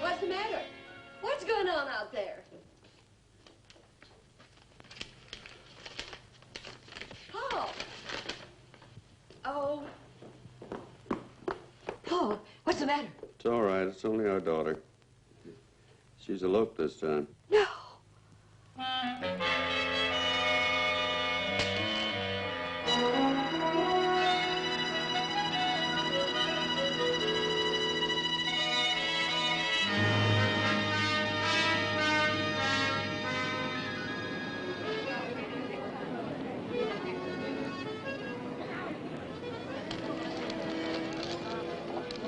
What's the matter? What's going on out there? Paul! Oh. Paul, what's the matter? It's all right. It's only our daughter. She's eloped this time. No.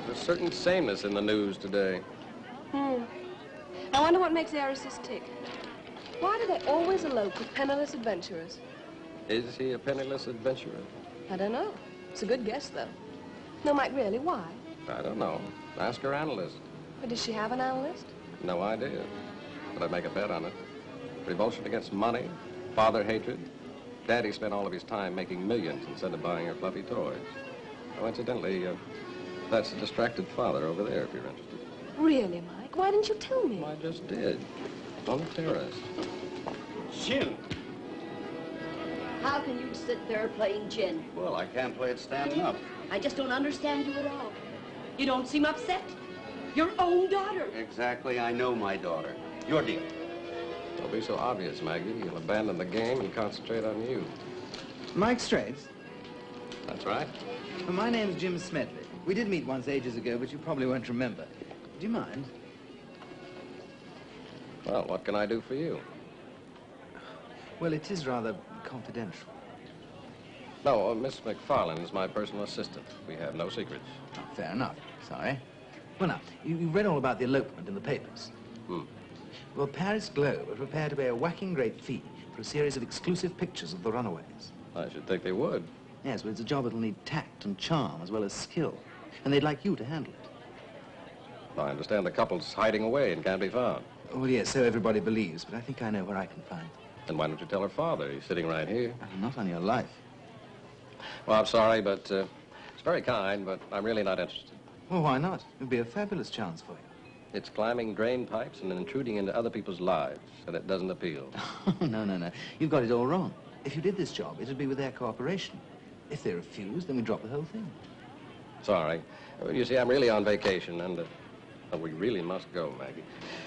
There's a certain sameness in the news today. I wonder what makes heiresses tick. Why do they always elope with penniless adventurers? Is he a penniless adventurer? I don't know. It's a good guess, though. No, Mike, really, why? I don't know. Ask her analyst. But does she have an analyst? No idea. But I'd make a bet on it. Revulsion against money, father hatred. Daddy spent all of his time making millions instead of buying her fluffy toys. Oh, incidentally, that's the distracted father over there, if you're interested. Really, Mike? Why didn't you tell me? I just did. On the terrace. Gin. How can you sit there playing gin? Well, I can't play it standing up. I just don't understand you at all. You don't seem upset. Your own daughter. Exactly. I know my daughter. Your deal. Don't be so obvious, Maggie. You'll abandon the game and concentrate on you. Mike Straits? That's right. Well, my name's Jim Smedley. We did meet once ages ago, but you probably won't remember. Do you mind? Well, what can I do for you? Well, it is rather confidential. No, Miss McFarlane is my personal assistant. We have no secrets. Oh, fair enough. Sorry. Well, now, you've read all about the elopement in the papers. Well, Paris Globe are prepared to pay a whacking great fee for a series of exclusive pictures of the Runaways. I should think they would. Yes, well, it's a job that'll need tact and charm as well as skill. And they'd like you to handle it. I understand the couple's hiding away and can't be found. Well, yes, so everybody believes, but I think I know where I can find them. Then why don't you tell her father? He's sitting right here. Not on your life. Well, I'm sorry, but it's very kind, but I'm really not interested. Well, why not? It would be a fabulous chance for you. It's climbing drain pipes and intruding into other people's lives, and it doesn't appeal. No. You've got it all wrong. If you did this job, it would be with their cooperation. If they refuse, then we drop the whole thing. Sorry. You see, I'm really on vacation, and we really must go, Maggie.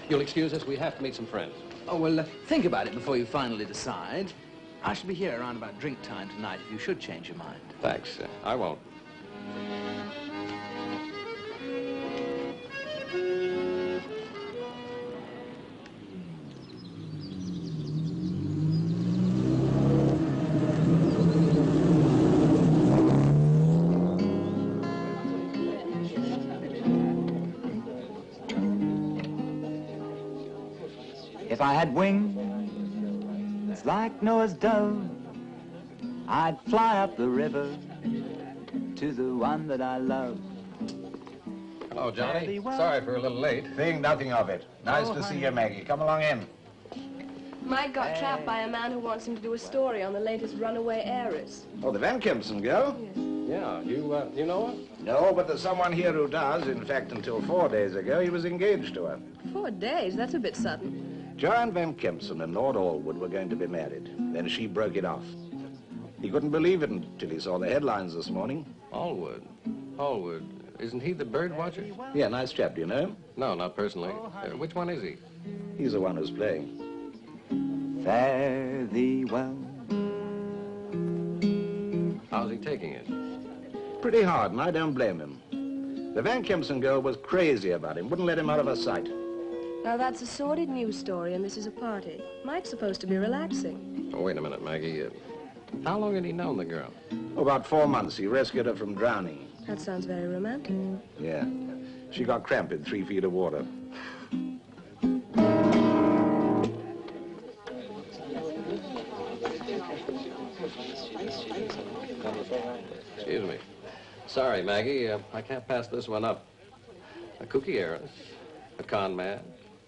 You'll excuse us. We have to meet some friends. Oh, well, think about it before you finally decide. I shall be here around about drink time tonight if you should change your mind. Thanks. I won't. If I had wings like Noah's dove, I'd fly up the river to the one that I love. Hello, Johnny. Sorry for a little late. Think nothing of it. Nice to see you, Maggie. Come along in. Mike got trapped by a man who wants him to do a story on the latest runaway heiress. Oh, the Van Kempson girl? Yes. Yeah, you know her? No, but there's someone here who does. In fact, until 4 days ago, he was engaged to her. 4 days? That's a bit sudden. Joanne Van Kempson and Lord Allwood were going to be married. Then she broke it off. He couldn't believe it until he saw the headlines this morning. Allwood. Allwood. Isn't he the bird watcher? Yeah, nice chap, do you know him? No, not personally. Which one is he? He's the one who's playing. Fare thee well. How's he taking it? Pretty hard, and I don't blame him. The Van Kempson girl was crazy about him, wouldn't let him out of her sight. Now, that's a sordid news story, and this is a party. Mike's supposed to be relaxing. Oh, wait a minute, Maggie. How long had he known the girl? Oh, about 4 months. He rescued her from drowning. That sounds very romantic. Yeah. She got cramped in 3 feet of water. Excuse me. Sorry, Maggie. I can't pass this one up. A kooky heiress, a con man,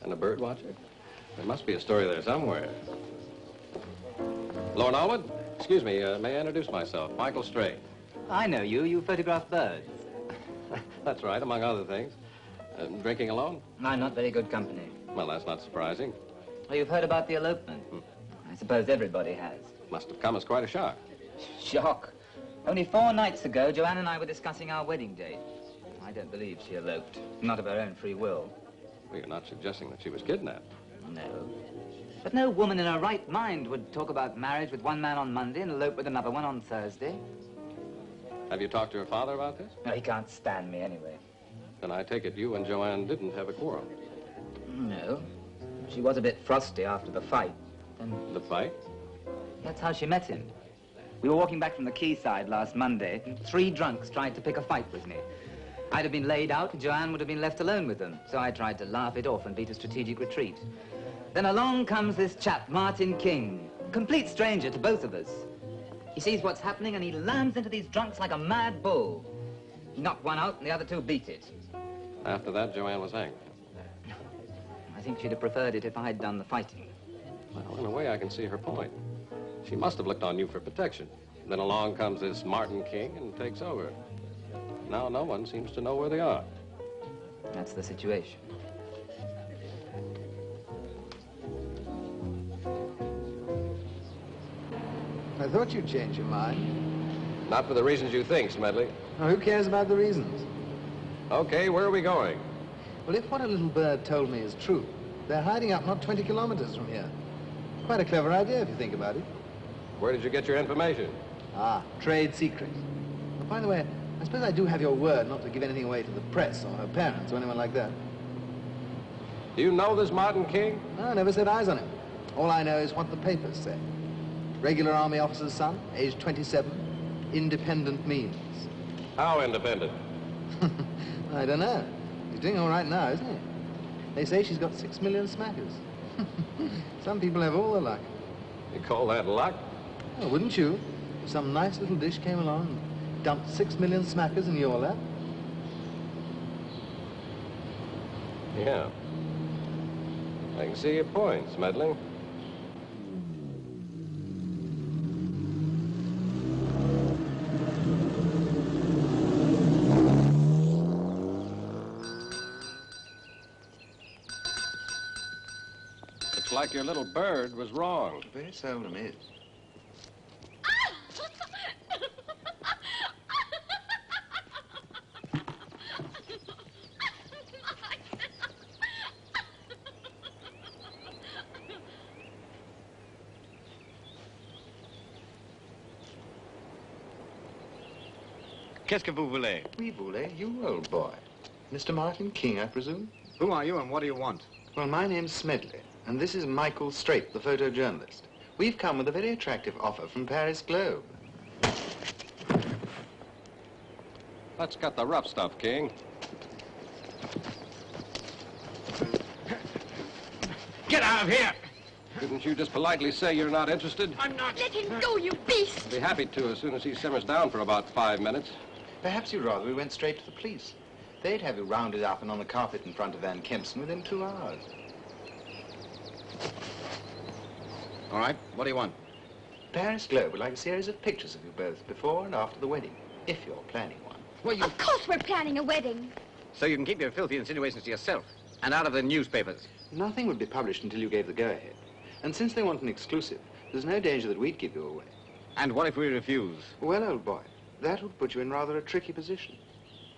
and a bird watcher. There must be a story there somewhere. Lord Allwood? Excuse me, may I introduce myself? Michael Stray. I know you. You photograph birds. That's right, among other things. Drinking alone? I'm not very good company. Well, that's not surprising. Well, you've heard about the elopement. I suppose everybody has. Must have come as quite a shock. Shock. Only 4 nights ago, Joanne and I were discussing our wedding date. I don't believe she eloped. Not of her own free will. Well, you're not suggesting that she was kidnapped. No. But no woman in her right mind would talk about marriage with one man on Monday and elope with another one on Thursday. Have you talked to her father about this? No, he can't stand me anyway. Then I take it you and Joanne didn't have a quarrel. No. She was a bit frosty after the fight. And The fight? that's how she met him. We were walking back from the quayside last Monday, and 3 drunks tried to pick a fight with me. I'd have been laid out, and Joanne would have been left alone with them. So I tried to laugh it off and beat a strategic retreat. Then along comes this chap, Martin King. Complete stranger to both of us. He sees what's happening and he lambs into these drunks like a mad bull. He knocked one out and the other 2 beat it. After that, Joanne was angry. I think she'd have preferred it if I'd done the fighting. Well, in a way, I can see her point. She must have looked on you for protection. Then along comes this Martin King and takes over. Now no one seems to know where they are. That's the situation. I thought you'd change your mind. Not for the reasons you think, Smedley. Now, who cares about the reasons? Okay, where are we going? Well, if what a little bird told me is true, they're hiding up not 20 kilometers from here. Quite a clever idea if you think about it. Where did you get your information? Ah, trade secret. Well, by the way, I suppose I do have your word not to give anything away to the press or her parents or anyone like that. Do you know this Martin King? No, I never set eyes on him. All I know is what the papers say. Regular army officer's son, age 27, independent means. How independent? I don't know. He's doing all right now, isn't he? They say she's got 6 million smackers. Some people have all the luck. You call that luck? Oh, wouldn't you? If some nice little dish came along and dumped 6 million smackers in your lap. Yeah. I can see your point, Smedley. Looks like your little bird was wrong. Very seldom is. Qu'est-ce que vous voulez? Oui, voulez, you old boy. Mr. Martin King, I presume? Who are you and what do you want? Well, my name's Smedley, and this is Michael Straight, the photojournalist. We've come with a very attractive offer from Paris Globe. Let's cut the rough stuff, King. Get out of here! Couldn't you just politely say you're not interested? I'm not. Let him go, you beast! I'd be happy to as soon as he simmers down for about 5 minutes. Perhaps you'd rather we went straight to the police. They'd have you rounded up and on the carpet in front of Van Kempson within 2 hours. All right, what do you want? Paris Globe would like a series of pictures of you both before and after the wedding, if you're planning one. Well, you... Of course we're planning a wedding. So you can keep your filthy insinuations to yourself and out of the newspapers. Nothing would be published until you gave the go-ahead. And since they want an exclusive, there's no danger that we'd give you away. And what if we refuse? Well, old boy, that would put you in rather a tricky position.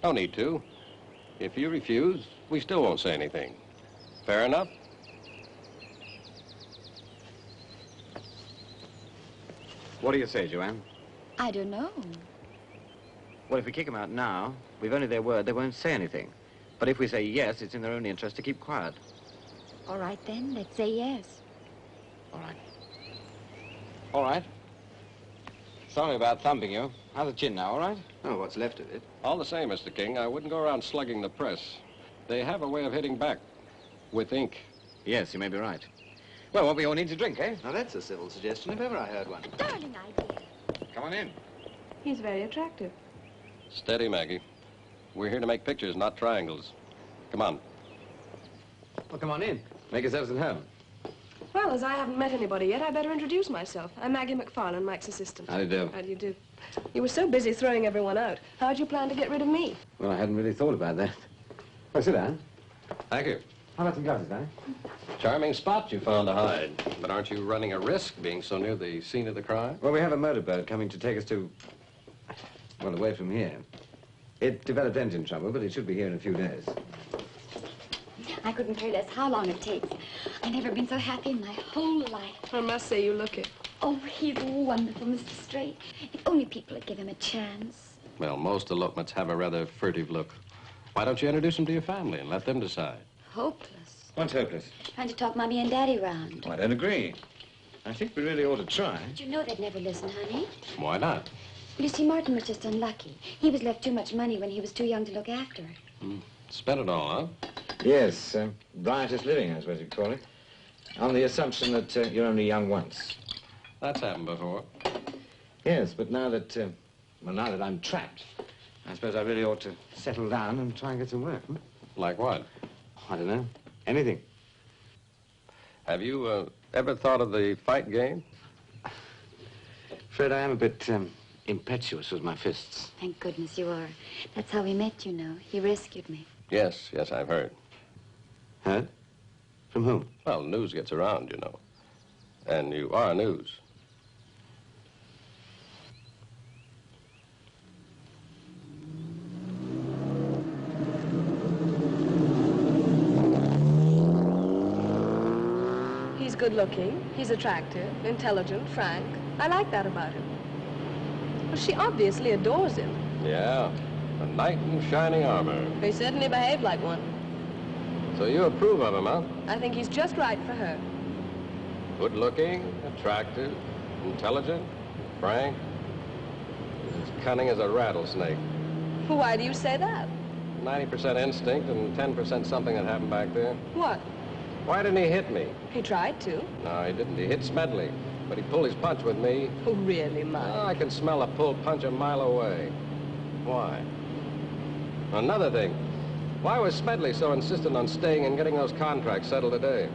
No need to. If you refuse, we still won't say anything. Fair enough? What do you say, Joanne? I don't know. Well, if we kick them out now, we've only their word, they won't say anything. But if we say yes, it's in their own interest to keep quiet. All right, then, let's say yes. All right. All right. Sorry about thumping you. How's the chin now, all right? Oh, what's left of it. All the same, Mr. King, I wouldn't go around slugging the press. They have a way of hitting back with ink. Yes, you may be right. Well, what we all need to drink, eh? Now, that's a civil suggestion, if ever I heard one. Darling idea. Come on in. He's very attractive. Steady, Maggie. We're here to make pictures, not triangles. Come on. Well, come on in. Make yourselves at home. Well, as I haven't met anybody yet, I better introduce myself. I'm Maggie McFarlane, Mike's assistant. How do you do? How do you do? You were so busy throwing everyone out. How'd you plan to get rid of me? Well, I hadn't really thought about that. Well, sit down. Thank you. How about some glasses, Danny? Charming spot you found to hide. But aren't you running a risk being so near the scene of the crime? Well, we have a motorboat coming to take us to... well, away from here. It developed engine trouble, but it should be here in a few days. I couldn't care less how long it takes. I've never been so happy in my whole life. I must say you look it. Oh, he's wonderful, Mr. Straight. If only people would give him a chance. Well, most elopements have a rather furtive look. Why don't you introduce him to your family and let them decide? Hopeless. What's hopeless? Trying to talk Mommy and Daddy round. I don't agree. I think we really ought to try. But you know they'd never listen, honey. Why not? Well, you see, Martin was just unlucky. He was left too much money when he was too young to look after it. Spent it all, huh? Yes, riotous living, I suppose you'd call it. On the assumption that you're only young once. That's happened before. Yes, but now that, well, now that I'm trapped, I suppose I really ought to settle down and try and get some work. Like what? I don't know. Anything. Have you ever thought of the fight game? Fred, I am a bit impetuous with my fists. Thank goodness you are. That's how we met, you know. He rescued me. Yes, I've heard. Heard? From whom? Well, news gets around, you know. And you are news. He's good-looking, he's attractive, intelligent, frank. I like that about him. Well, she obviously adores him. Yeah, a knight in shining armor. He certainly behaved like one. So you approve of him, huh? I think he's just right for her. Good-looking, attractive, intelligent, frank. He's as cunning as a rattlesnake. Why do you say that? 90% instinct and 10% something that happened back there. What? Why didn't he hit me? He tried to. No, he didn't. He hit Smedley. But he pulled his punch with me. Oh, really, Mike? Oh, I can smell a pulled punch a mile away. Why? Another thing. Why was Smedley so insistent on staying and getting those contracts settled today?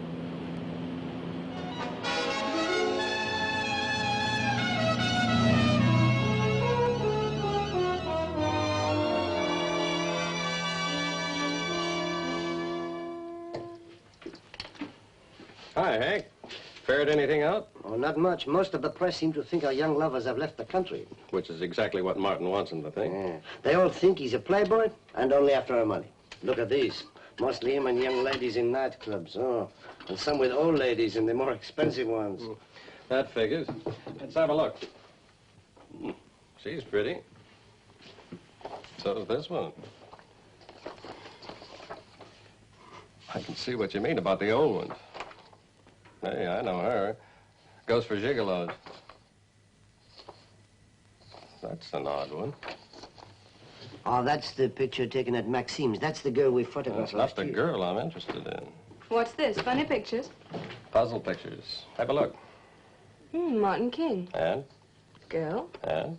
Hi, Hank. Ferret anything out? Oh, not much. Most of the press seem to think our young lovers have left the country. Which is exactly what Martin wants them to think. Yeah. They all think he's a playboy and only after our money. Look at these. Mostly him and young ladies in nightclubs. Oh, and some with old ladies in the more expensive ones. That figures. Let's have a look. She's pretty. So's this one. I can see what you mean about the old ones. Hey, I know her. Goes for gigolos. That's an odd one. Oh, that's the picture taken at Maxime's. That's the girl we photographed That's not the girl I'm interested in. What's this? Funny pictures? Puzzle pictures. Have a look. Martin King. And? Girl. And?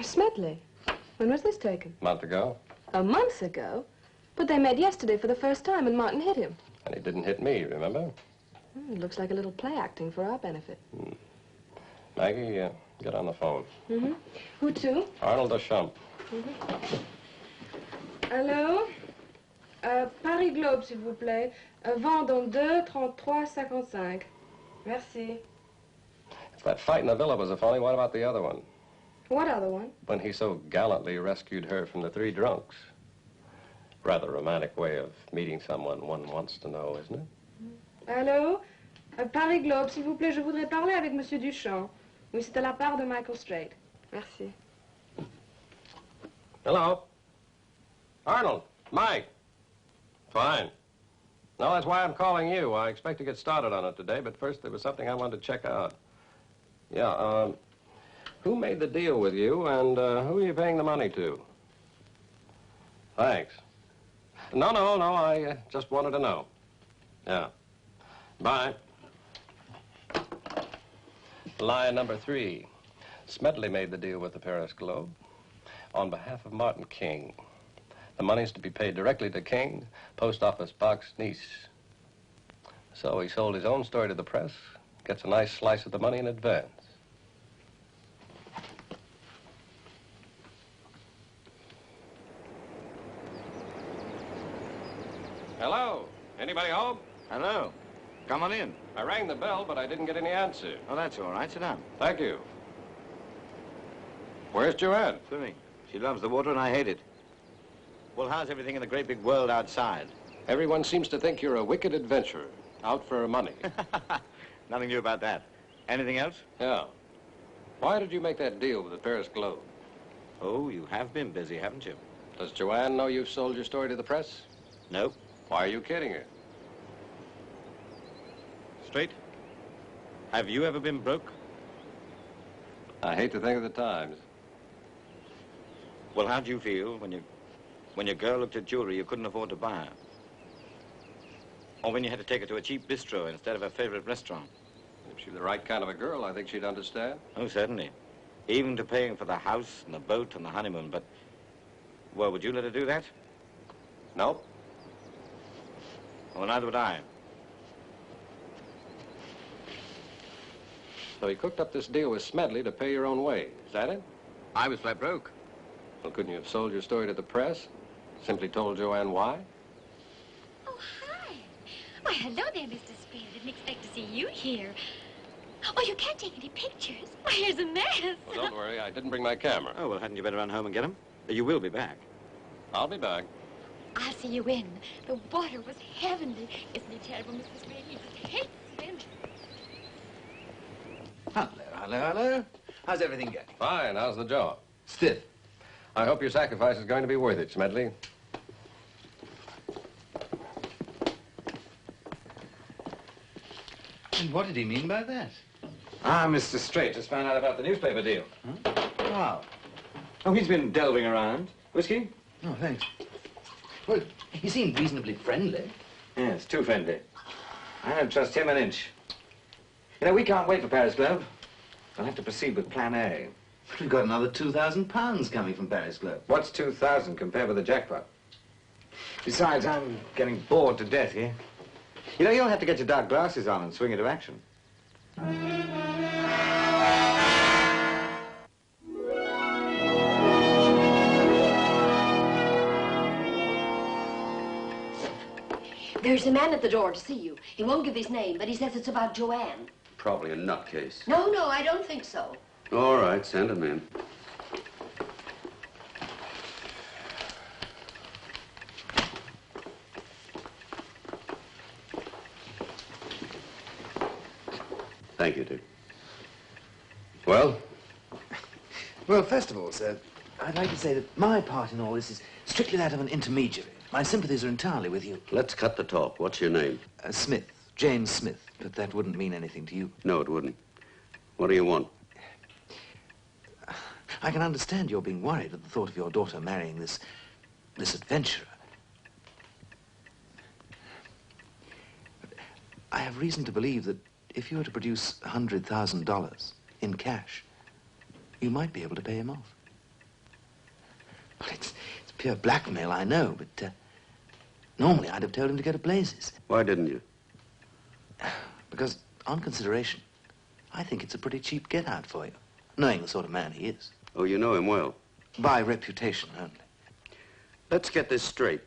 Smedley. When was this taken? A month ago. A month ago? But they met yesterday for the first time and Martin hit him. And he didn't hit me, remember? It looks like a little play acting for our benefit. Maggie, get on the phone. Who to? Arnold Deschamps. Allô? Paris Globe, s'il vous plaît. Vendôme 2, 33, 55. Merci. If that fight in the villa was a phony, what about the other one? What other one? When he so gallantly rescued her from the three drunks. Rather romantic way of meeting someone one wants to know, isn't it? Allô? Paris Globe, s'il vous plaît, je voudrais parler avec Monsieur Duchamp. Oui, c'est à la part de Michael Straight. Merci. Hello? Arnold, Mike. Fine. No, that's why I'm calling you. I expect to get started on it today, but first there was something I wanted to check out. Yeah, who made the deal with you, and who are you paying the money to? Thanks. No, I just wanted to know. Yeah. Bye. Line number 3. Smedley made the deal with the Paris Globe on behalf of Martin King. The money's to be paid directly to King, Post Office Box, Nice. So he sold his own story to the press, gets a nice slice of the money in advance. Hello? Anybody home? Hello. Come on in. I rang the bell, but I didn't get any answer. Oh, that's all right. Sit down. Thank you. Where's Joanne? Swimming. She loves the water and I hate it. Well, how's everything in the great big world outside? Everyone seems to think you're a wicked adventurer, out for money. Nothing new about that. Anything else? Yeah. Why did you make that deal with the Paris Globe? Oh, you have been busy, haven't you? Does Joanne know you've sold your story to the press? No. Why are you kidding her? Straight? Have you ever been broke? I hate to think of the times. Well, how do you feel when your girl looked at jewelry you couldn't afford to buy her? Or when you had to take her to a cheap bistro instead of her favorite restaurant? If she's the right kind of a girl, I think she'd understand. Oh, certainly. Even to paying for the house and the boat and the honeymoon, but... Well, would you let her do that? No. Well, neither would I. So he cooked up this deal with Smedley to pay your own way. Is that it? I was flat broke. Well, couldn't you have sold your story to the press? Simply told Joanne why? Oh, hi. Why, hello there, Mr. Spade. I didn't expect to see you here. Oh, you can't take any pictures. Why, here's a mess. Well, don't worry. I didn't bring my camera. Oh, well, hadn't you better run home and get him? You will be back. I'll be back. I'll see you in. The water was heavenly. Isn't it terrible, Mr. Spade? He just hates swimming. Hello. How's everything going? Fine. How's the job? Stiff. I hope your sacrifice is going to be worth it, Smedley. And what did he mean by that? Ah, Mr. Straight just found out about the newspaper deal. Huh? Wow. Oh, he's been delving around. Whiskey? Oh, thanks. Well, he seemed reasonably friendly. Yes, too friendly. I don't trust him an inch. You know, we can't wait for Paris Globe. We'll have to proceed with Plan A. We've got another £2,000 coming from Paris Globe. What's 2,000 compared with the jackpot? Besides, I'm getting bored to death here. You know, you'll have to get your dark glasses on and swing into action. There's a man at the door to see you. He won't give his name, but he says it's about Joanne. Probably a nutcase. No, I don't think so. All right, send him in. Thank you, Dick. Well? Well, first of all, sir, I'd like to say that my part in all this is strictly that of an intermediary. My sympathies are entirely with you. Let's cut the talk. What's your name? Smith. James Smith. But that wouldn't mean anything to you. No, it wouldn't. What do you want? I can understand your being worried at the thought of your daughter marrying this adventurer. But I have reason to believe that if you were to produce $100,000 in cash, you might be able to pay him off. Well, it's pure blackmail, I know, but normally I'd have told him to go to blazes. Why didn't you? Because, on consideration, I think it's a pretty cheap get-out for you, knowing the sort of man he is. Oh, you know him well. By reputation only. Let's get this straight.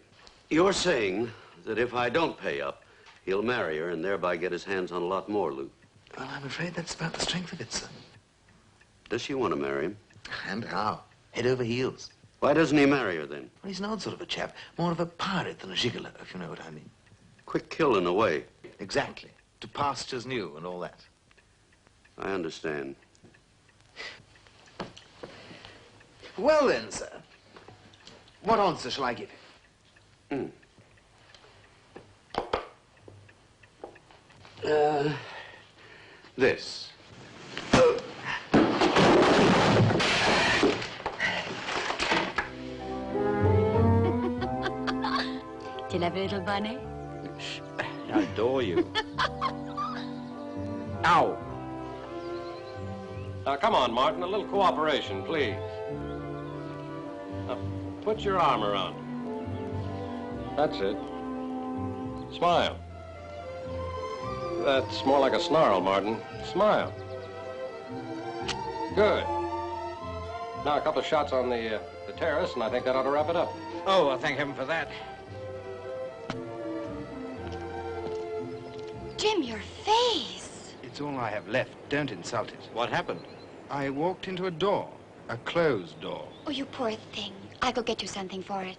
You're saying that if I don't pay up, he'll marry her and thereby get his hands on a lot more loot. Well, I'm afraid that's about the strength of it, sir. Does she want to marry him? And how? Head over heels. Why doesn't he marry her then? Well, he's an odd sort of a chap. More of a pirate than a gigolo, if you know what I mean. Quick kill in a way. Exactly. To pastures new and all that. I understand. Well then, sir. What answer shall I give you? This. Do you love a little bunny? I adore you. Ow! Now, come on, Martin, a little cooperation, please. Now, put your arm around her. That's it. Smile. That's more like a snarl, Martin. Smile. Good. Now, a couple of shots on the terrace, and I think that ought to wrap it up. Oh, well, thank heaven for that. Jim, your face. It's all I have left. Don't insult it. What happened? I walked into a door, a closed door. Oh, you poor thing. I'll go get you something for it.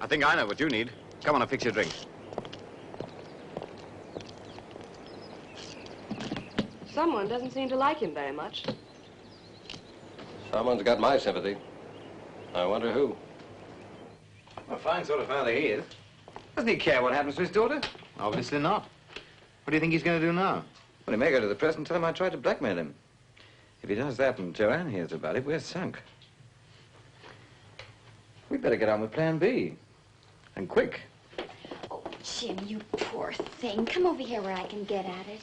I think I know what you need. Come on, I'll fix your drink. Someone doesn't seem to like him very much. Someone's got my sympathy. I wonder who. Well, a fine sort of father he is. Doesn't he care what happens to his daughter? Obviously not. What do you think he's going to do now? Well, he may go to the press and tell him I tried to blackmail him. If he does that and Joanne hears about it, we're sunk. We'd better get on with plan B. And quick. Oh, Jim, you poor thing. Come over here where I can get at it.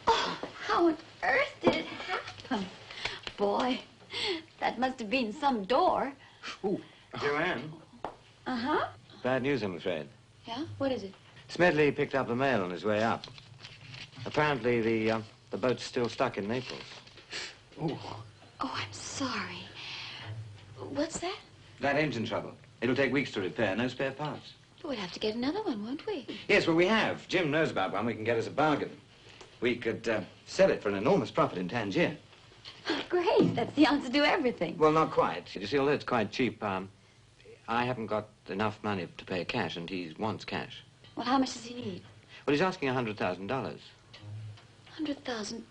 Oh, how on earth did it happen? Boy, that must have been some door. Ooh. Joanne? Uh-huh. Bad news, I'm afraid. Yeah? What is it? Smedley picked up the mail on his way up. Apparently, the boat's still stuck in Naples. Oh. Oh, I'm sorry. What's that? That engine trouble. It'll take weeks to repair, no spare parts. We'll have to get another one, won't we? Yes, well, we have. Jim knows about one we can get as a bargain. We could sell it for an enormous profit in Tangier. Oh, great. That's the answer to everything. Well, not quite. You see, although it's quite cheap, I haven't got enough money to pay cash, and he wants cash. Well, how much does he need? Well, he's asking $100,000. 100,000.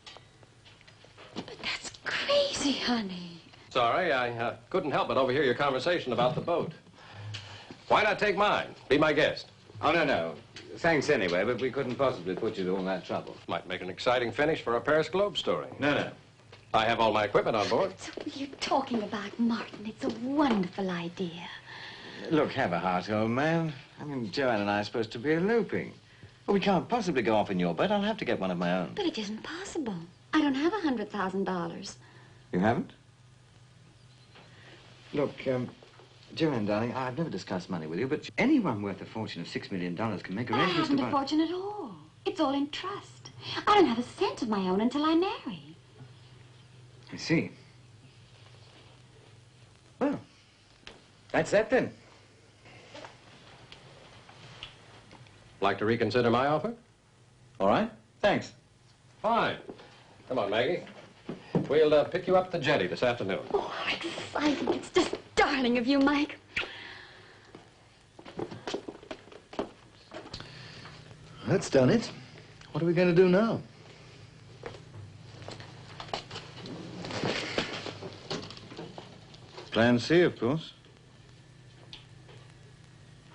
But that's crazy, honey. Sorry, I couldn't help but overhear your conversation about the boat. Why not take mine? Be my guest. Oh, no. Thanks anyway, but we couldn't possibly put you to all that trouble. Might make an exciting finish for a Paris Globe story. No. I have all my equipment on board. So what are you talking about, Martin? It's a wonderful idea. Look, have a heart, old man. I mean, Joanne and I are supposed to be eloping. Well, we can't possibly go off in your boat. I'll have to get one of my own. But it isn't possible. I don't have $100,000. You haven't? Look, Joanne, darling, I've never discussed money with you, but anyone worth a fortune of $6 million can make I arrangements to haven't a fortune at all. It's all in trust. I don't have a cent of my own until I marry. I see. Well, that's that then. Like to reconsider my offer? All right. Thanks. Fine. Come on, Maggie. We'll pick you up at the jetty this afternoon. Oh, how exciting. It's just darling of you, Mike. That's done it. What are we going to do now? Plan C, of course.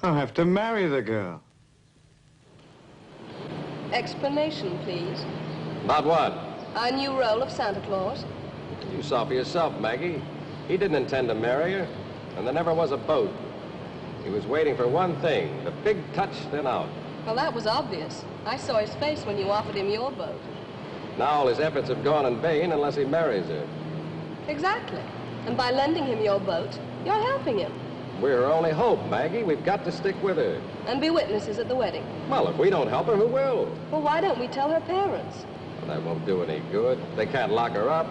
I'll have to marry the girl. Explanation, please. About what? Our new role of Santa Claus. You saw for yourself, Maggie. He didn't intend to marry her, and there never was a boat. He was waiting for one thing, the big touch, then out. Well, that was obvious. I saw his face when you offered him your boat. Now all his efforts have gone in vain unless he marries her. Exactly. And by lending him your boat, you're helping him. We're her only hope, Maggie. We've got to stick with her. And be witnesses at the wedding. Well, if we don't help her, who will? Well, why don't we tell her parents? Well, that won't do any good. They can't lock her up.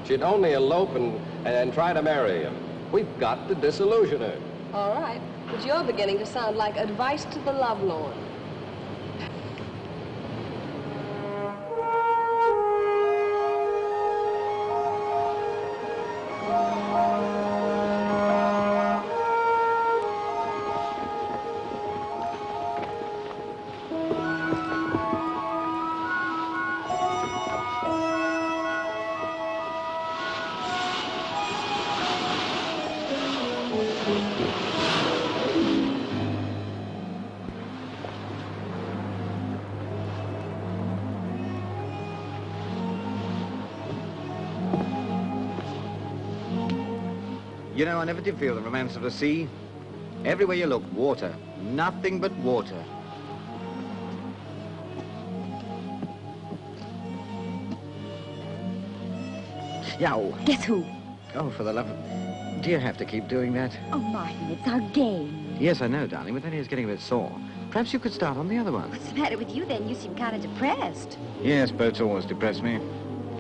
She'd only elope and try to marry him. We've got to disillusion her. All right. But you're beginning to sound like advice to the lovelorn. You know, I never did feel the romance of the sea. Everywhere you look, water. Nothing but water. Yeah. Oh. Guess who? Oh, for the love of... Do you have to keep doing that? Oh, Martin, it's our game. Yes, I know, darling, but then he's getting a bit sore. Perhaps you could start on the other one. What's the matter with you, then? You seem kind of depressed. Yes, boats always depress me.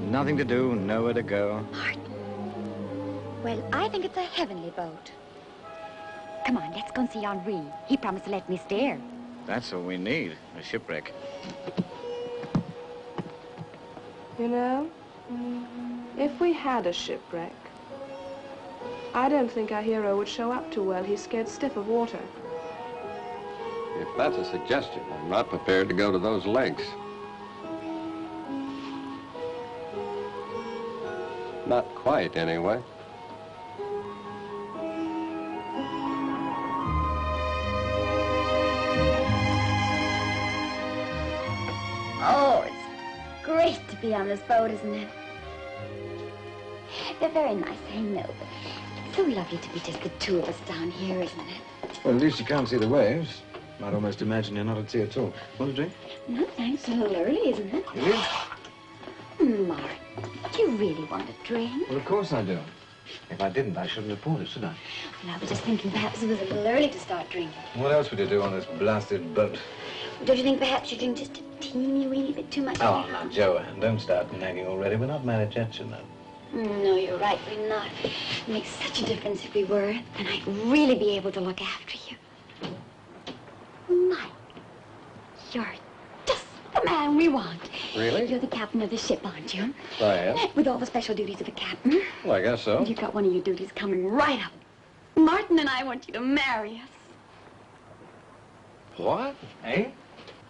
Nothing to do, nowhere to go. Martin. Well, I think it's a heavenly boat. Come on, let's go and see Henri. He promised to let me steer. That's all we need, a shipwreck. You know, if we had a shipwreck, I don't think our hero would show up too well. He's scared stiff of water. If that's a suggestion, I'm not prepared to go to those lengths. Not quite, anyway. Oh, it's great to be on this boat, isn't it? They're very nice, I know, but it's so lovely to be just the two of us down here, isn't it? Well, at least you can't see the waves. I'd almost imagine you're not at sea at all. Want a drink? No, thanks. A little early, isn't it? It is? Mark, do you really want a drink? Well, of course I do. If I didn't, I shouldn't have poured it, should I? Well, I was just thinking perhaps it was a little early to start drinking. What else would you do on this blasted boat? Don't you think perhaps you drink just a teeny weeny bit too much? Oh, now, Joanne, don't start nagging already. We're not married yet, you know. No, you're right, we're not. It makes such a difference if we were, and I'd really be able to look after you. Mike, you're just the man we want. Really? You're the captain of the ship, aren't you? I am. With all the special duties of a captain. Well, I guess so. You've got one of your duties coming right up. Martin and I want you to marry us. What? Eh?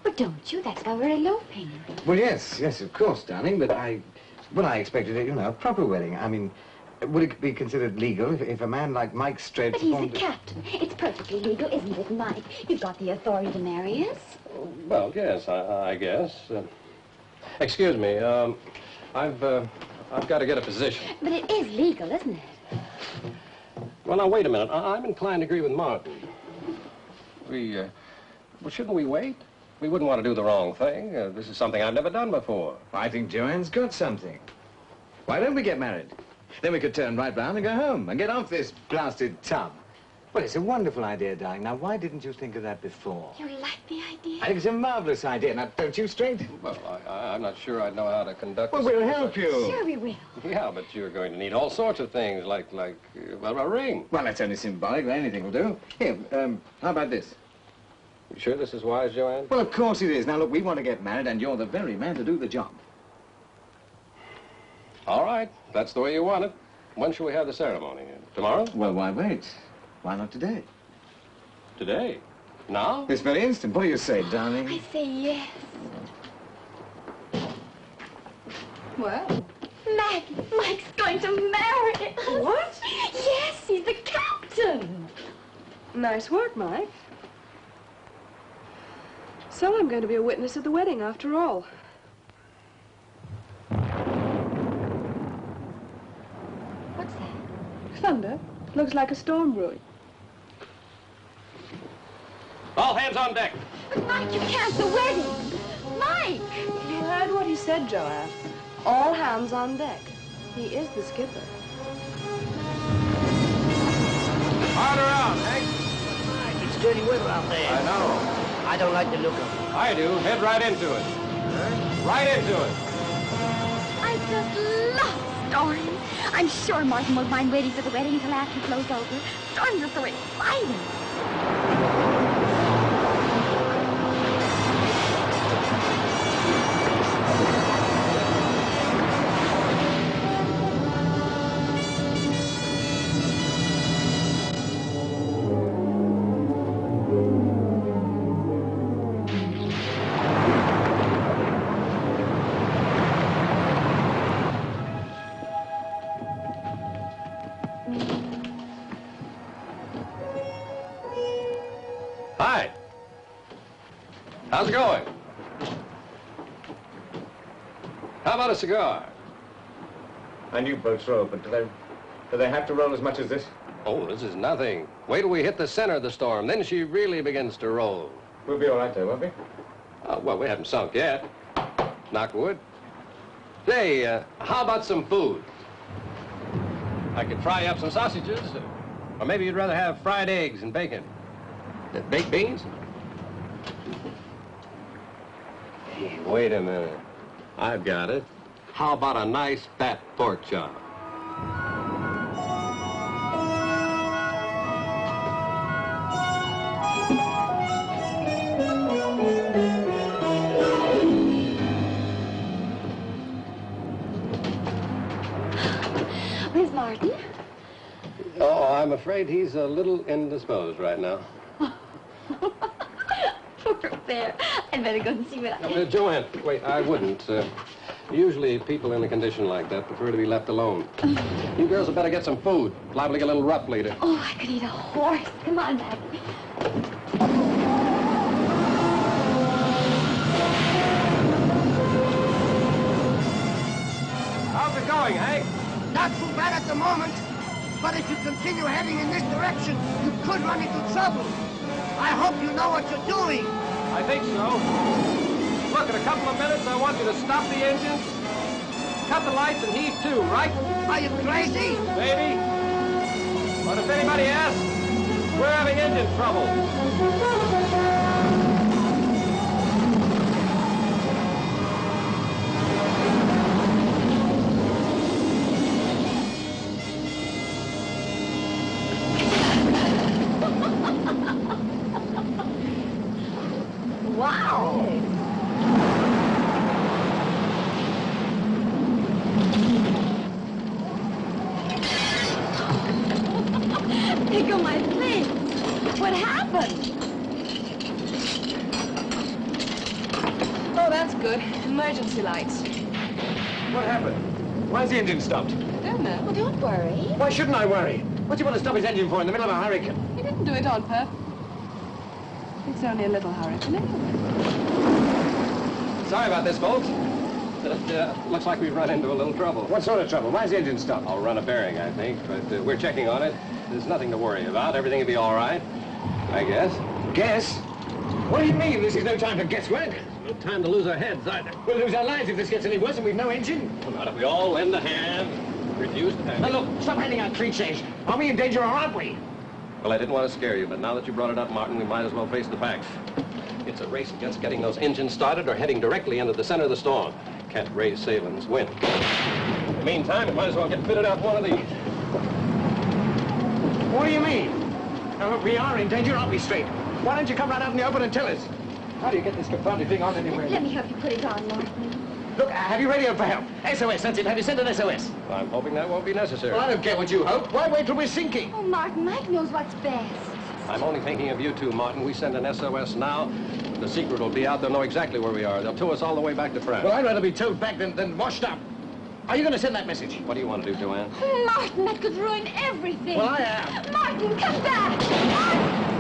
But don't you? That's why we're eloping. Well, yes, of course, darling, but I expected a proper wedding. I mean, would it be considered legal if a man like Mike Straight... But he's a captain. It's perfectly legal, isn't it, Mike? You've got the authority to marry us. Well, yes, I guess. Excuse me, I've got to get a position. But it is legal, isn't it? Well, now, wait a minute. I'm inclined to agree with Martin. Well, shouldn't we wait? We wouldn't want to do the wrong thing. This is something I've never done before. I think Joanne's got something. Why don't we get married? Then we could turn right round and go home and get off this blasted tub. Well, it's a wonderful idea, darling. Now, why didn't you think of that before? You like the idea? I think it's a marvelous idea. Now, don't you, Straight? Well, I'm not sure I'd know how to conduct... Well, we'll help you. Sure we will. Yeah, but you're going to need all sorts of things, like a ring. Well, that's only symbolic. Anything will do. Here, how about this? You sure this is wise, Joanne? Well, of course it is. Now, look, we want to get married, and you're the very man to do the job. All right. That's the way you want it. When shall we have the ceremony? Tomorrow? Well, why wait? Why not today? Today? Now? This very instant. What do you say, darling? I say yes. Well, Mike's going to marry us. What? Yes, he's the captain. Nice work, Mike. So I'm going to be a witness at the wedding after all. What's that? Thunder. Looks like a storm brewing. All hands on deck. But Mike, you can't. The wedding. Mike! You heard what he said, Joanne. All hands on deck. He is the skipper. Harder out, Hank. It's dirty weather out there. I know. I don't like the look of it. I do. Head right into it. Right into it. I just love storms. I'm sure Martin won't mind waiting for the wedding until after it blows over. Storms are so exciting. Hi. How's it going? How about a cigar? I knew boats roll, but do they have to roll as much as this? Oh, this is nothing. Wait till we hit the center of the storm. Then she really begins to roll. We'll be all right there, won't we? Well, we haven't sunk yet. Knock wood. Say, how about some food? I could fry up some sausages. Or maybe you'd rather have fried eggs and bacon. Baked beans? Hey, wait a minute. I've got it. How about a nice fat pork chop? Where's Martin? Oh, I'm afraid he's a little indisposed right now. Poor bear. I'd better go and see what I... Joanne, wait, I wouldn't. Usually people in a condition like that prefer to be left alone. You girls had better get some food. It's liable to get a little rough later. Oh, I could eat a horse. Come on, Maggie. How's it going, Hank? Not too bad at the moment, but if you continue heading in this direction, you could run into trouble. I hope you know what you're doing. I think so. Look, in a couple of minutes, I want you to stop the engines, cut the lights, and heave to, right? Are you crazy? Maybe. But if anybody asks, we're having engine trouble. Wow. There go my plates. What happened? Oh, that's good. Emergency lights. What happened? Why's the engine stopped? I don't know. Well, don't worry. Why shouldn't I worry? What do you want to stop his engine for in the middle of a hurricane? He didn't do it on purpose. It's only a little hurricane anyway. Sorry about this, folks. Looks like we've run into a little trouble. What sort of trouble? Why's the engine stopped? I'll run a bearing, I think, but we're checking on it. There's nothing to worry about. Everything will be all right, I guess. Guess? What do you mean? This is no time for guesswork. No time to lose our heads either. We'll lose our lives if this gets any worse and we've no engine. Well, not if we all lend a hand. Refuse to panic. Now, look, stop handing out cliches. Are we in danger or aren't we? Well, I didn't want to scare you, but now that you brought it up, Martin, we might as well face the facts. It's a race against getting those engines started or heading directly into the center of the storm. Can't raise sailings, win. In the meantime, we might as well get fitted out one of these. What do you mean? Now, look, we are in danger, aren't we, straight? Why don't you come right out in the open and tell us? How do you get this confounded thing on anyway? Let me help you put it on, Martin. Look, have you radioed for help? SOS, that's it. Have you sent an SOS? Well, I'm hoping that won't be necessary. Well, I don't care what you hope. Why wait till we're sinking? Oh, Martin, Mike knows what's best. I'm only thinking of you two, Martin. We send an SOS now. The secret will be out. They'll know exactly where we are. They'll tow us all the way back to France. Well, I'd rather be towed back than washed up. Are you going to send that message? What do you want to do, Joanne? Oh, Martin, that could ruin everything. Well, I am. Martin, come back. Martin!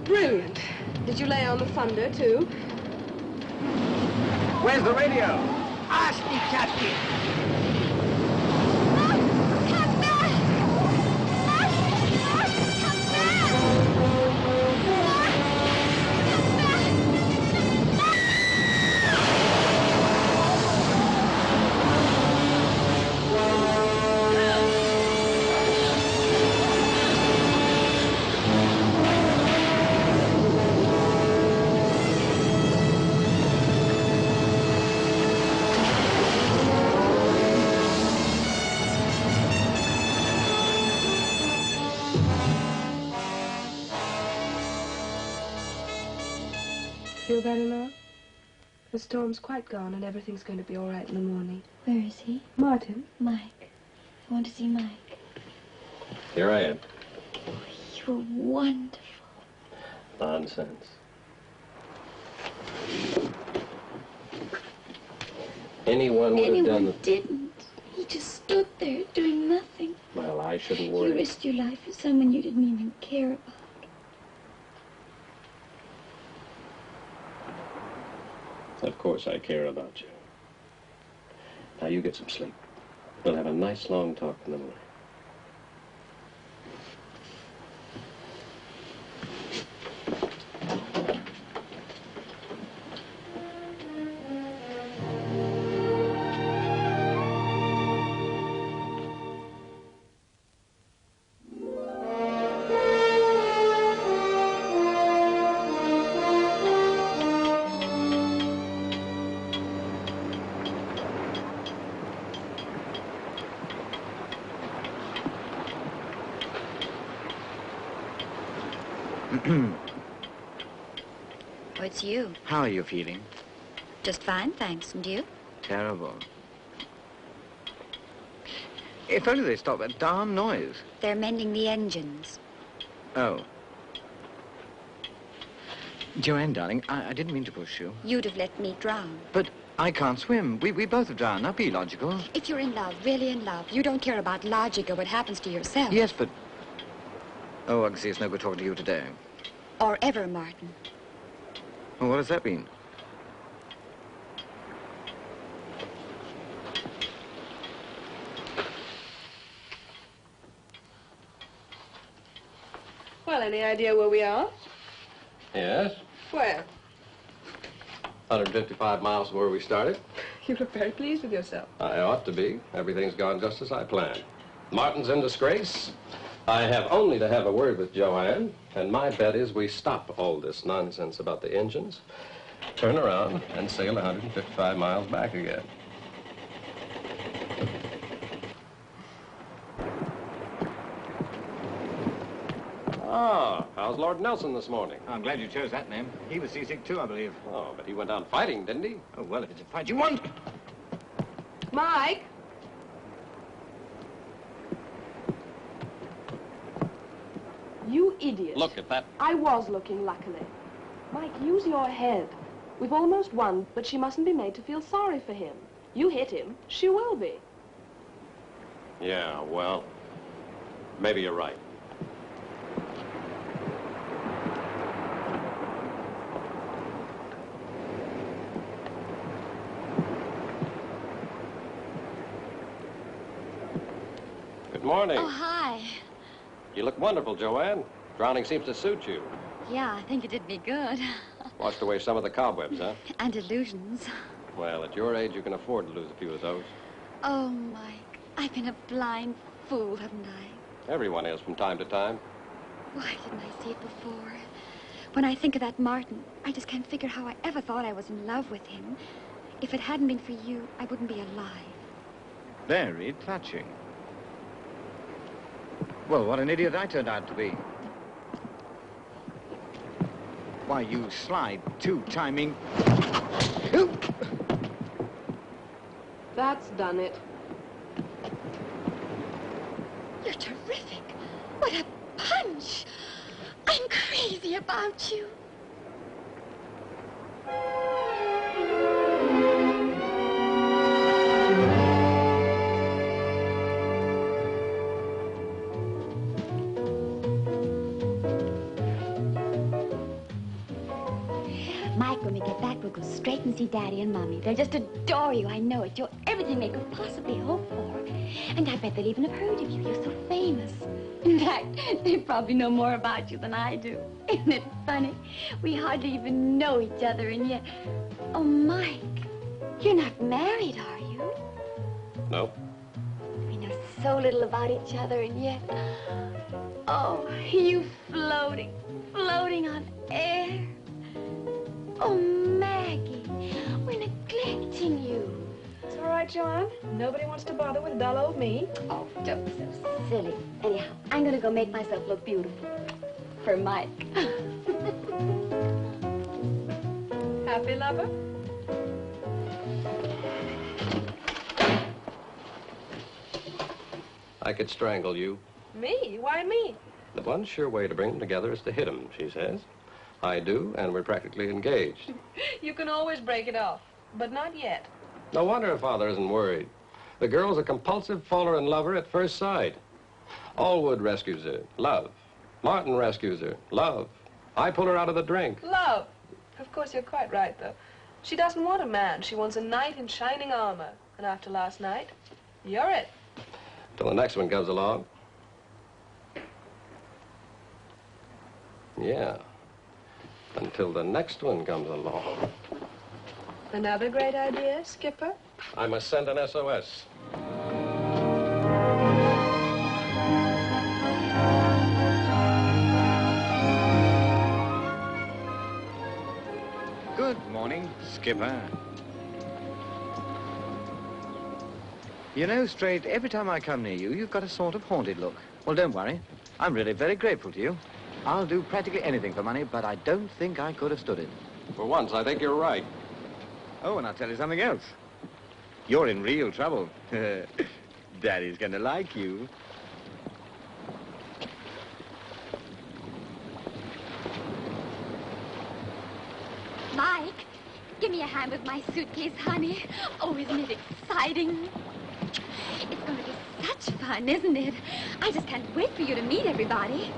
Brilliant. Did you lay on the thunder, too? Where's the radio? Ask me, Captain. Feel better now? The storm's quite gone and everything's going to be all right in the morning. Where is he? Martin? Mike. I want to see Mike. Here I am. Oh, you were wonderful. Nonsense. Anyone would have done it. Didn't. He just stood there doing nothing. Well, I shouldn't You worry. risked your life for someone you didn't even care about. Of course I care about you. Now you get some sleep. We'll have a nice long talk in the morning. Oh, it's you. How are you feeling? Just fine, thanks. And you? Terrible. If only they stop that darn noise. They're mending the engines. Oh. Joanne, darling, I didn't mean to push you. You'd have let me drown. But I can't swim. We both have drowned. Now, be logical. If you're in love, really in love, you don't care about logic or what happens to yourself. Yes, but... Oh, I can see it's no good talking to you today. Or ever, Martin. Well, what does that mean? Well, any idea where we are? Yes. Where? 155 miles from where we started. You look very pleased with yourself. I ought to be. Everything's gone just as I planned. Martin's in disgrace. I have only to have a word with Joanne, and my bet is we stop all this nonsense about the engines, turn around, and sail 155 miles back again. Ah, how's Lord Nelson this morning? I'm glad you chose that name. He was seasick too, I believe. Oh, but he went out fighting, didn't he? Oh, well, if it's a fight you want... Mike? You idiot. Look at that. I was looking, luckily. Mike, use your head. We've almost won, but she mustn't be made to feel sorry for him. You hit him, she will be. Yeah, well, maybe you're right. Good morning. Oh, hi. You look wonderful, Joanne. Drowning seems to suit you. Yeah, I think it did me good. Washed away some of the cobwebs, huh? And illusions. Well, at your age, you can afford to lose a few of those. Oh, Mike, I've been a blind fool, haven't I? Everyone is from time to time. Why didn't I see it before? When I think of that Martin, I just can't figure how I ever thought I was in love with him. If it hadn't been for you, I wouldn't be alive. Very touching. Well, what an idiot I turned out to be. Why, you sly, two-timing... That's done it. You're terrific. What a punch. I'm crazy about you. Mike, when we get back, we'll go straight and see Daddy and Mommy. They'll just adore you, I know it. You're everything they could possibly hope for. And I bet they'll even have heard of you. You're so famous. In fact, they probably know more about you than I do. Isn't it funny? We hardly even know each other, and yet... Oh, Mike, you're not married, are you? Nope. We know so little about each other, and yet... Oh, you floating on air. Oh, Maggie, we're neglecting you. It's all right, Joanne. Nobody wants to bother with dull old me. Oh, don't be so silly. Anyhow, I'm going to go make myself look beautiful. For Mike. Happy lover? I could strangle you. Me? Why me? The one sure way to bring them together is to hit them, she says. I do, and we're practically engaged. You can always break it off, but not yet. No wonder her father isn't worried. The girl's a compulsive faller and lover at first sight. Allwood rescues her. Love. Martin rescues her. Love. I pull her out of the drink. Love. Of course, you're quite right, though. She doesn't want a man. She wants a knight in shining armor. And after last night, you're it. Till the next one comes along. Yeah. Until the next one comes along. Another great idea, Skipper? I must send an SOS. Good morning, Skipper. You know, Straight, every time I come near you, you've got a sort of haunted look. Well, don't worry. I'm really very grateful to you. I'll do practically anything for money, but I don't think I could have stood it. For once, I think you're right. Oh, and I'll tell you something else. You're in real trouble. Daddy's gonna like you. Mike, give me a hand with my suitcase, honey. Oh, isn't it exciting? It's going to be such fun, isn't it? I just can't wait for you to meet everybody.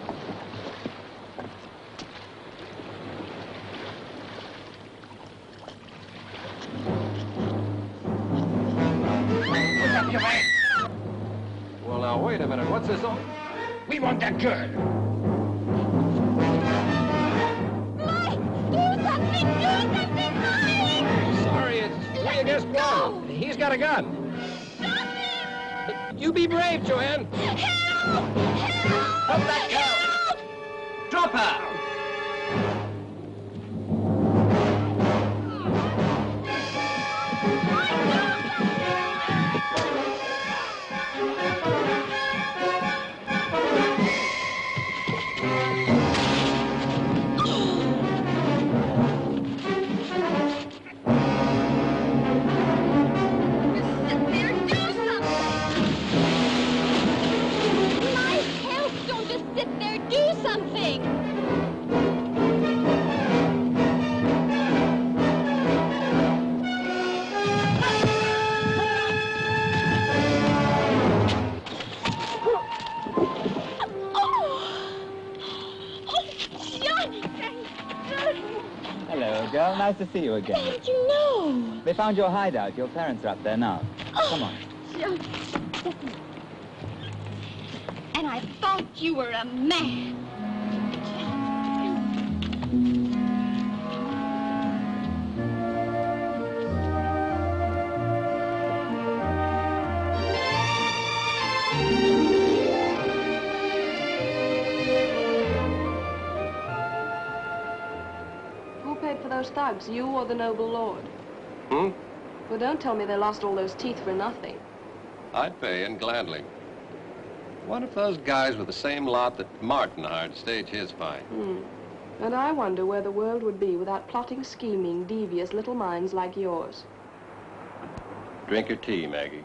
Well, now, wait a minute. What's this all? We want that girl. Sorry, it's 3 against 1. He's got a gun. You be brave, Joanne. Help! Help! Drop that girl. Drop her. Girl, nice to see you again. How did you know? They found your hideout. Your parents are up there now. Oh, come on. John. And I thought you were a man. Thugs, you or the noble lord? Hmm? Well, don't tell me they lost all those teeth for nothing. I'd pay in gladly. What if those guys were the same lot that Martin hired to stage his fight? And I wonder where the world would be without plotting, scheming, devious little minds like yours. Drink your tea, Maggie.